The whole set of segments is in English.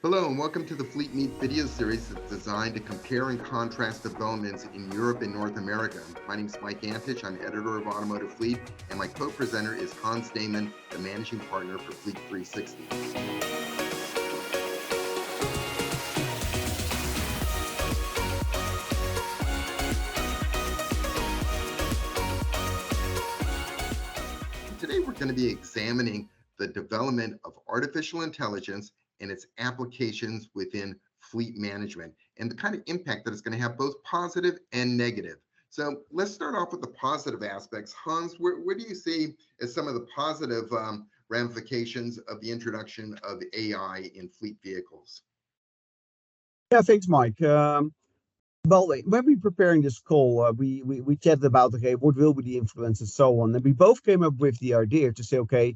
Hello and welcome to the Fleet Meet video series that's designed to compare and contrast developments in Europe and North America. My name is Mike Antich, I'm editor of Automotive Fleet, and my co-presenter is Hans Damen, the managing partner for Fleet 360. Today we're going to be examining the development of artificial intelligence and its applications within fleet management and the kind of impact that it's going to have both positive and negative. So let's start off with the positive aspects. Hans, where do you see as some of the positive ramifications of the introduction of AI in fleet vehicles? Yeah, thanks, Mike. Well, when we preparing this call, we chatted about, okay, what will be the influence and so on, and we both came up with the idea to say, okay,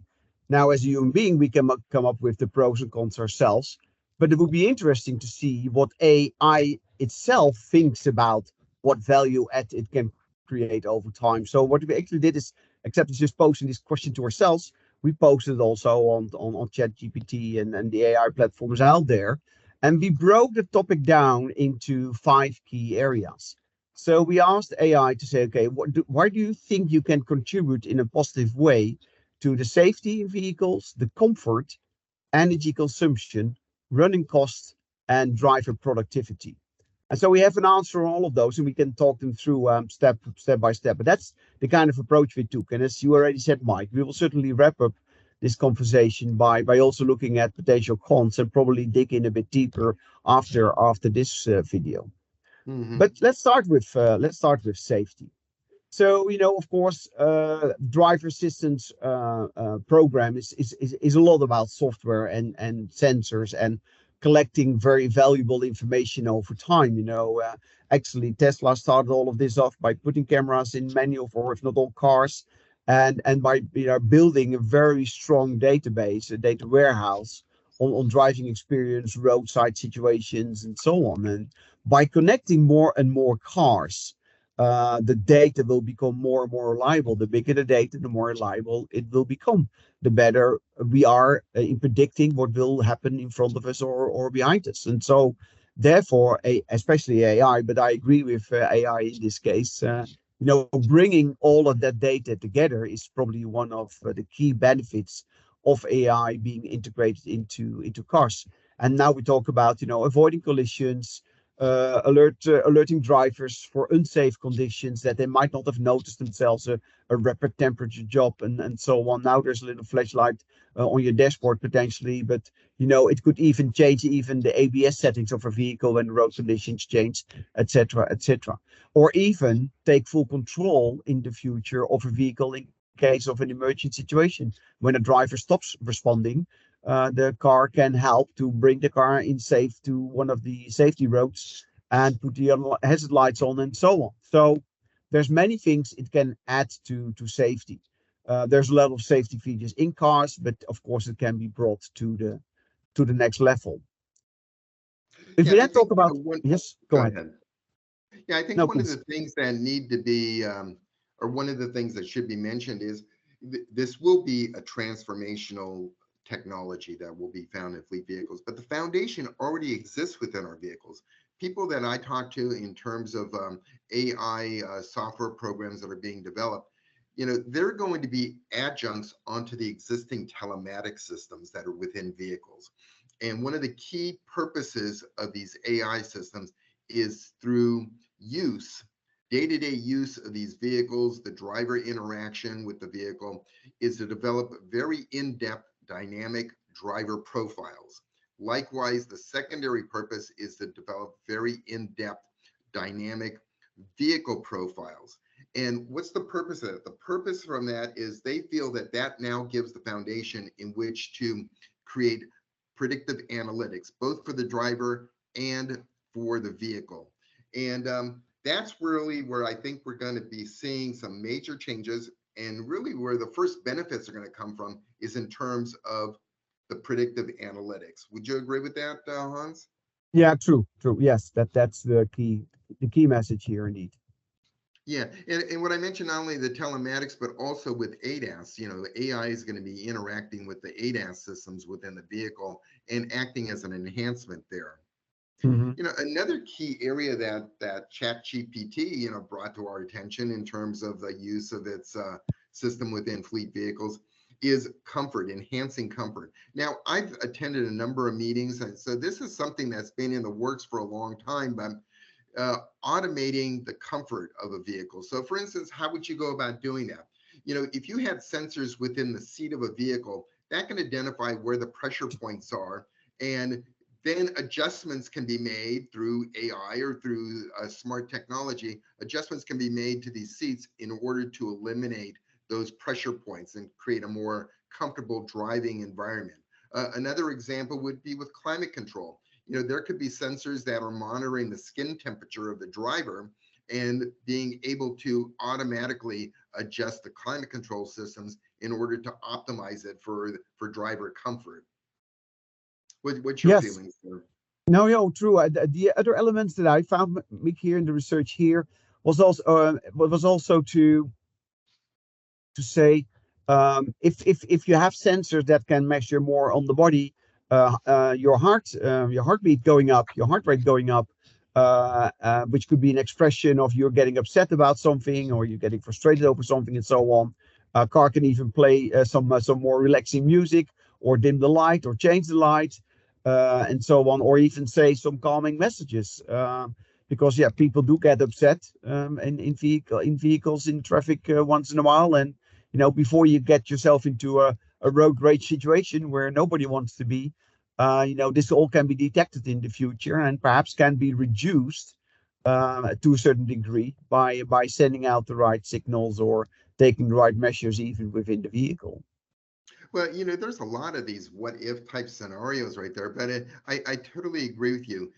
now as a human being, we can come up with the pros and cons ourselves, but it would be interesting to see what AI itself thinks about what value add it can create over time. So what we actually did is, except it's just posting this question to ourselves, we posted it also on ChatGPT and the AI platforms out there. And we broke the topic down into five key areas. So we asked AI to say, okay, why do you think you can contribute in a positive way to the safety in vehicles, the comfort, energy consumption, running costs, and driver productivity? And so we have an answer on all of those, and we can talk them through step by step. But that's the kind of approach we took. And as you already said, Mike, we will certainly wrap up this conversation by also looking at potential cons and probably dig in a bit deeper after this video. Mm-hmm. But let's start with safety. So of course, driver assistance program is a lot about software and sensors and collecting very valuable information over time. Actually, Tesla started all of this off by putting cameras in many of, or if not all, cars, and by building a very strong database, a data warehouse on driving experience, roadside situations, and so on. And by connecting more and more cars, the data will become more and more reliable. The bigger the data, the more reliable it will become. The better we are in predicting what will happen in front of us or behind us. And so, therefore, especially AI, but I agree with AI in this case. Bringing all of that data together is probably one of the key benefits of AI being integrated into cars. And now we talk about avoiding collisions, alerting drivers for unsafe conditions that they might not have noticed themselves, a rapid temperature drop and so on. Now there's a little flashlight on your dashboard potentially, but it could even change even the ABS settings of a vehicle when road conditions change, etc., etc. Or even take full control in the future of a vehicle in case of an emergency situation. When a driver stops responding, the car can help to bring the car in safe to one of the safety roads and put the hazard lights on and so on. So there's many things it can add to safety. There's a lot of safety features in cars, but of course it can be brought to the next level. If Yeah, we I then think talk about, one. yes, go Go ahead. ahead. Yeah, I think No, one of please. the things that need to be, or one of the things that should be mentioned is this will be a transformational technology that will be found in fleet vehicles, but the foundation already exists within our vehicles. People that I talk to in terms of AI software programs that are being developed, they're going to be adjuncts onto the existing telematics systems that are within vehicles. And one of the key purposes of these AI systems is through use, day-to-day use of these vehicles, the driver interaction with the vehicle, is to develop very in-depth dynamic driver profiles. Likewise, the secondary purpose is to develop very in-depth dynamic vehicle profiles. And what's the purpose of that? The purpose from that is they feel that that now gives the foundation in which to create predictive analytics, both for the driver and for the vehicle. And that's really where I think we're going to be seeing some major changes. And really, where the first benefits are going to come from is in terms of the predictive analytics. Would you agree with that, Hans? Yeah, true. Yes, that's the key message here indeed. Yeah, and what I mentioned, not only the telematics, but also with ADAS, AI is going to be interacting with the ADAS systems within the vehicle and acting as an enhancement there. Hmm. Another key area that ChatGPT, brought to our attention in terms of the use of its system within fleet vehicles is comfort, enhancing comfort. Now, I've attended a number of meetings, and so this is something that's been in the works for a long time, but automating the comfort of a vehicle. So for instance, how would you go about doing that? If you had sensors within the seat of a vehicle, that can identify where the pressure points are, and then adjustments can be made through AI or through smart technology. Adjustments can be made to these seats in order to eliminate those pressure points and create a more comfortable driving environment. Another example would be with climate control. There could be sensors that are monitoring the skin temperature of the driver and being able to automatically adjust the climate control systems in order to optimize it for driver comfort. What's your Yes. feelings there? No, no, true. The other elements that I found, Mick, here in the research here was also to say, if you have sensors that can measure more on the body, your heartbeat going up, your heart rate going up, which could be an expression of you're getting upset about something or you're getting frustrated over something and so on. A car can even play some more relaxing music or dim the light or change the light, and so on, or even say some calming messages. Because yeah, people do get upset in vehicles in traffic once in a while, and before you get yourself into a road rage situation where nobody wants to be, this all can be detected in the future and perhaps can be reduced to a certain degree by sending out the right signals or taking the right measures even within the vehicle. Well, there's a lot of these what if type scenarios right there, but I totally agree with you.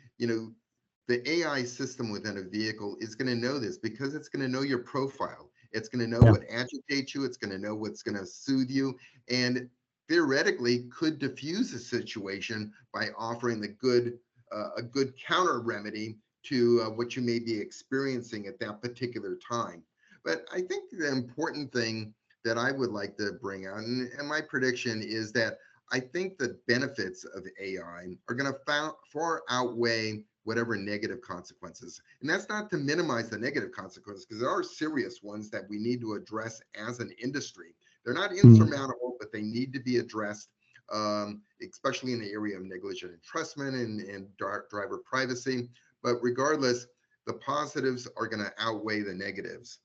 The AI system within a vehicle is going to know this because it's going to know your profile. It's going to know Yeah. what agitates you. It's going to know what's going to soothe you, and theoretically could diffuse a situation by offering a good counter remedy to what you may be experiencing at that particular time. But I think the important thing that I would like to bring out, and my prediction is that I think the benefits of AI are going to far outweigh whatever negative consequences. And that's not to minimize the negative consequences, because there are serious ones that we need to address as an industry. They're not Mhm. insurmountable, but they need to be addressed, especially in the area of negligent entrustment and driver privacy. But regardless, the positives are going to outweigh the negatives.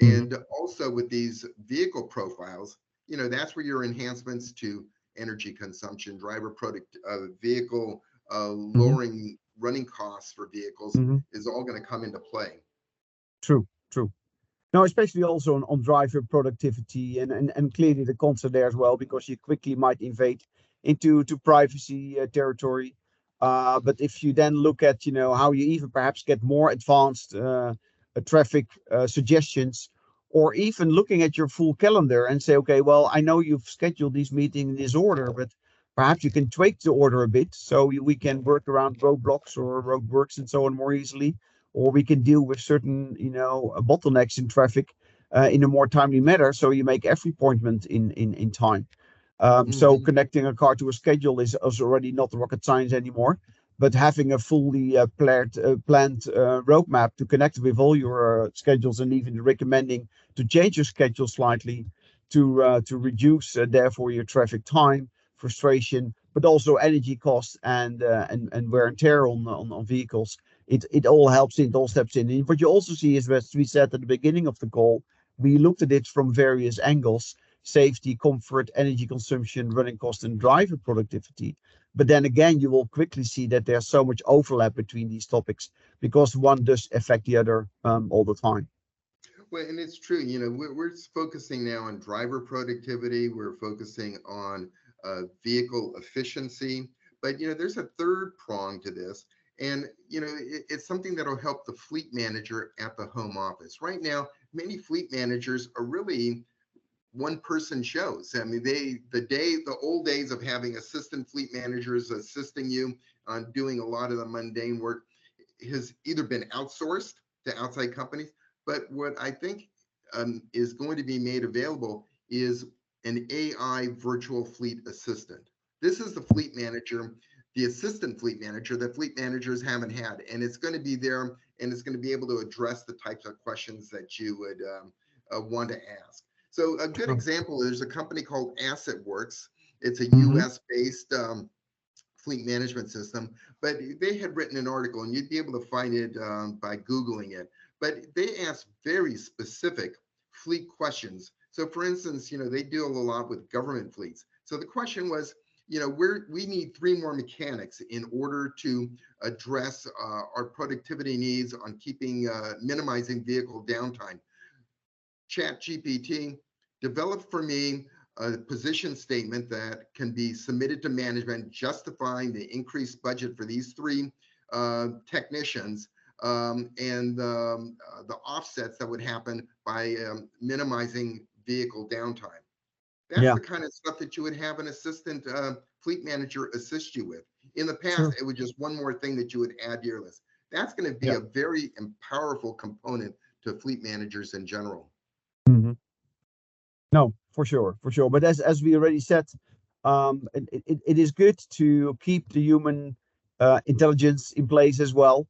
Mhm. And also with these vehicle profiles, that's where your enhancements to energy consumption, driver product, vehicle Mhm. lowering running costs for vehicles Mhm. is all going to come into play. True, true. Now, especially also on driver productivity and clearly the concern there as well, because you quickly might invade into privacy territory. But if you then look at, how you even perhaps get more advanced traffic suggestions, or even looking at your full calendar and say, okay, well, I know you've scheduled these meetings in this order, but perhaps you can tweak the order a bit so we can work around roadblocks or roadworks and so on more easily, or we can deal with certain, bottlenecks in traffic in a more timely manner. So you make every appointment in time. So Hmm. connecting a car to a schedule is already not rocket science anymore. But having a fully planned roadmap to connect with all your schedules, and even recommending to change your schedule slightly to reduce therefore your traffic time, frustration, but also energy costs and wear and tear on vehicles. It all helps in, it all steps in. And what you also see is, as we said at the beginning of the call, we looked at it from various angles: safety, comfort, energy consumption, running cost, and driver productivity. But then again, you will quickly see that there's so much overlap between these topics because one does affect the other all the time. Well, and it's true. We're focusing now on driver productivity. We're focusing on vehicle efficiency. But there's a third prong to this, and it's something that'll help the fleet manager at the home office. Right now, many fleet managers are really one person shows. I mean, the old days of having assistant fleet managers assisting you on doing a lot of the mundane work has either been outsourced to outside companies, but what I think is going to be made available is an AI virtual fleet assistant. This is the fleet manager, the assistant fleet manager that fleet managers haven't had. And it's going to be there, and it's going to be able to address the types of questions that you would want to ask. So a good example, there's a company called AssetWorks. It's a US based fleet management system, but they had written an article, and you'd be able to find it by Googling it. But they asked very specific fleet questions. So for instance, they deal a lot with government fleets. So the question was, we need 3 more mechanics in order to address our productivity needs on minimizing vehicle downtime. ChatGPT, develop for me a position statement that can be submitted to management justifying the increased budget for these 3 technicians, and the offsets that would happen by minimizing vehicle downtime. That's the kind of stuff that you would have an assistant fleet manager assist you with. In the past, it was just one more thing that you would add to your list. That's going to be a very powerful component to fleet managers in general. No, for sure. But as we already said, it is good to keep the human intelligence in place as well.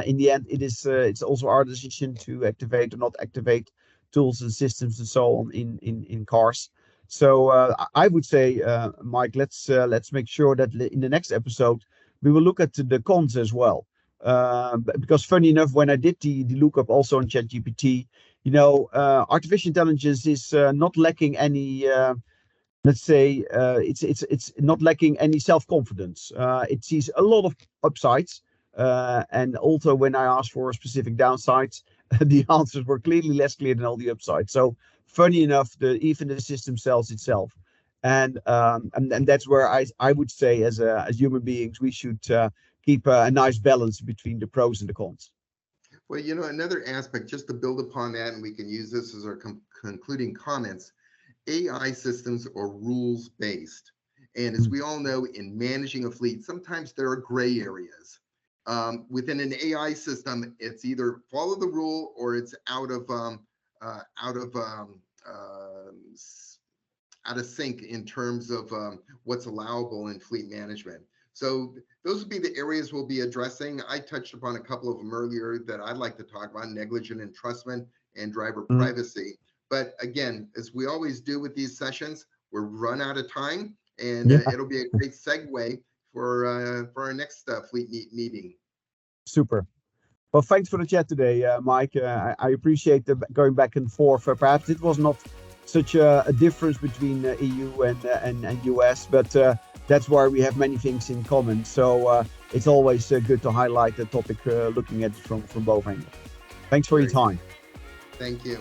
In the end, it's also our decision to activate or not activate tools and systems and so on in cars. So I would say, Mike, let's make sure that in the next episode we will look at the cons as well. Because funny enough, when I did the lookup also on ChatGPT, artificial intelligence is not lacking any. Let's say it's not lacking any self-confidence. It sees a lot of upsides, and also when I asked for specific downsides, the answers were clearly less clear than all the upsides. So funny enough, even the system sells itself, and that's where I would say as human beings we should keep a nice balance between the pros and the cons. Well, another aspect, just to build upon that, and we can use this as our concluding comments, AI systems are rules-based. And as we all know, in managing a fleet, sometimes there are gray areas. Within an AI system, it's either follow the rule or it's out of sync in terms of what's allowable in fleet management. So those would be the areas we'll be addressing. I touched upon a couple of them earlier that I'd like to talk about: negligent entrustment and driver privacy. But again, as we always do with these sessions, we're run out of time, and it'll be a great segue for our next fleet meeting. Super. Well, thanks for the chat today, Mike. I appreciate the going back and forth. Perhaps it was not such a difference between EU and US, but that's why we have many things in common. So it's always good to highlight the topic, looking at it from both angles. Thanks for your time. Thank you.